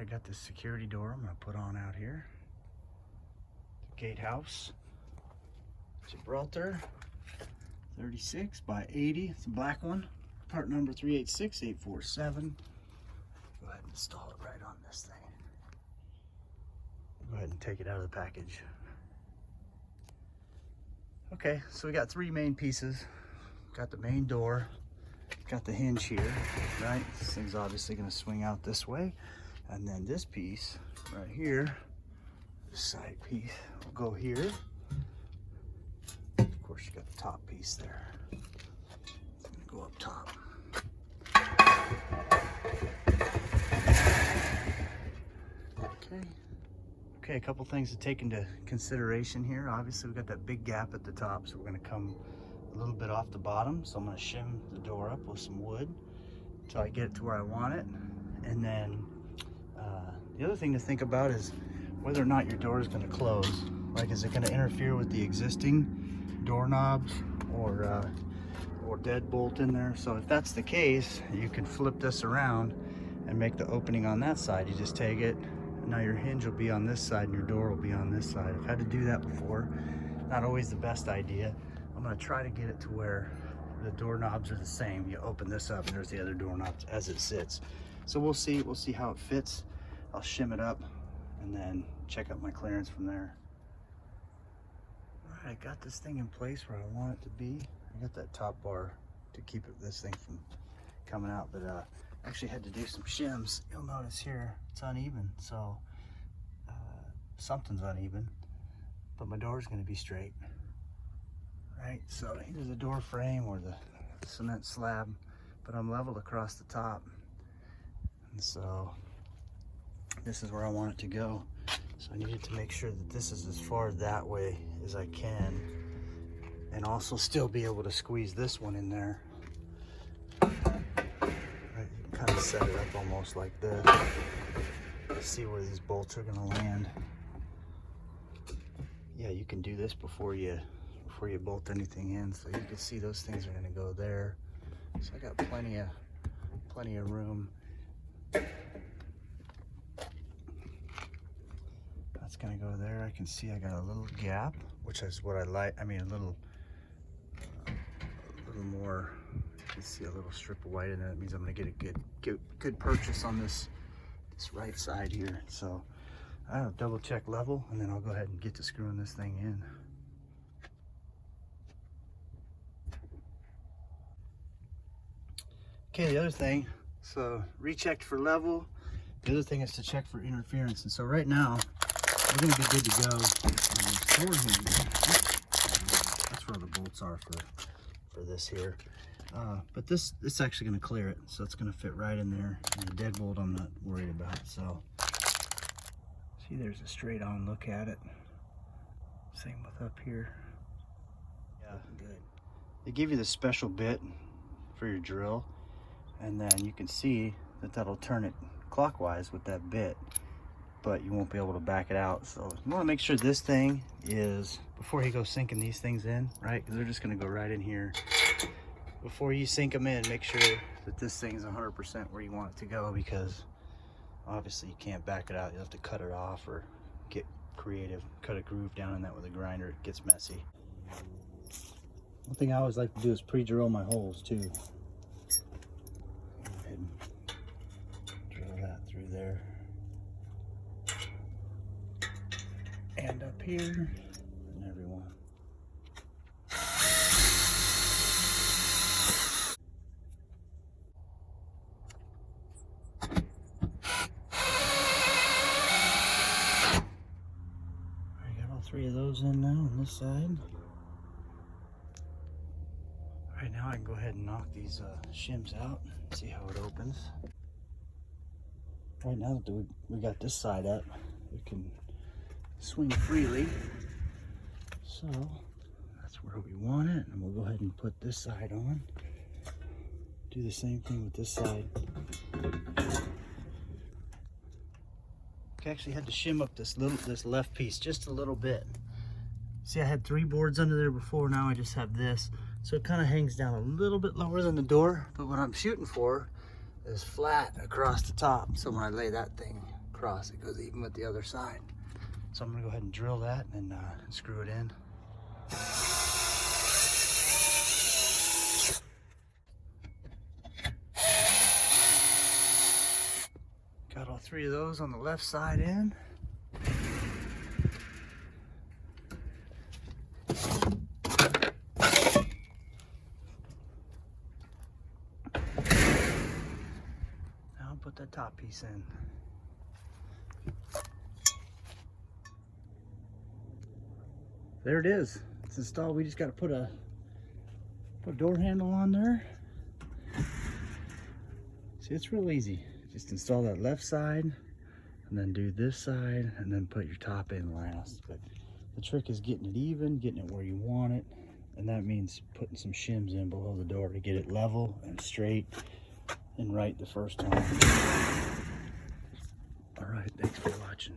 I got this security door I'm gonna put on out here. Gatehouse, Gibraltar, 36 by 80. It's a black one. Part number 386847. Go ahead and install it right on this thing. Go ahead and take it out of the package. Okay, so we got three main pieces. Got the main door, got the hinge here, right? This thing's obviously gonna swing out this way. And then this piece right here, this side piece will go here. Of course, you got the top piece there. It's gonna go up top. Okay, a couple things to take into consideration here. Obviously, we got that big gap at the top, so we're gonna come a little bit off the bottom. So I'm gonna shim the door up with some wood until I get it to where I want it. And then the other thing to think about is whether or not your door is gonna close. Like, is it gonna interfere with the existing doorknobs or deadbolt in there? So if that's the case, you can flip this around and make the opening on that side. You just take it, now your hinge will be on this side and your door will be on this side. I've had to do that before. Not always the best idea. I'm gonna try to get it to where the doorknobs are the same. You open this up and there's the other doorknobs as it sits. So we'll see how it fits. I'll shim it up and then check out my clearance from there. All right, I got this thing in place where I want it to be. I got that top bar to keep this thing from coming out, but actually had to do some shims. You'll notice here it's uneven, so something's uneven, but my door is going to be straight, right? So here's the door frame or the cement slab, but I'm leveled across the top, and so this is where I want it to go. So I needed to make sure that this is as far that way as I can, and also still be able to squeeze this one in there. Kind of set it up almost like this. See where these bolts are gonna land. Yeah, you can do this before you bolt anything in, so you can see those things are gonna go there. So I got plenty of room. That's gonna go there. I can see I got a little gap, which is what I like. I mean, a little more. You can see a little strip of white in there. That means I'm gonna get a good purchase on this right side here. So I'll double check level and then I'll go ahead and get to screwing this thing in. Okay, the other thing, so rechecked for level. The other thing is to check for interference. And so right now, we're gonna be good to go on this door hinge. That's where the bolts are for this here. But it's actually going to clear it, so it's going to fit right in there. And the deadbolt I'm not worried about. So see, there's a straight on look at it. Same with up here. Yeah, good. They give you the special bit for your drill, and then you can see that'll turn it clockwise with that bit, but you won't be able to back it out. So you want to make sure this thing is, before you go sinking these things in, right? Because they're just going to go right in here. Before you sink them in, make sure that this thing is 100% where you want it to go, because obviously you can't back it out. You'll have to cut it off or get creative, cut a groove down in that with a grinder. It gets messy. One thing I always like to do is pre-drill my holes too. Go ahead and drill that through there. And up here, and everyone. Three of those in now on this side. All right, now I can go ahead and knock these shims out, see how it opens. Right now that we got this side up, we can swing freely. So that's where we want it, and we'll go ahead and put this side on. Do the same thing with this side. I actually had to shim up this left piece just a little bit. See, I had 3 boards under there before, now I just have this. So it kind of hangs down a little bit lower than the door, but what I'm shooting for is flat across the top. So when I lay that thing across. It goes even with the other side. So I'm gonna go ahead and drill that and screw it in. Got all 3 of those on the left side in. Now I'll put that top piece in. There it is. It's installed. We just got to put a door handle on there. See, it's real easy. Just install that left side and then do this side and then put your top in last. But the trick is getting it even, getting it where you want it. And that means putting some shims in below the door to get it level and straight and right the first time. All right, thanks for watching.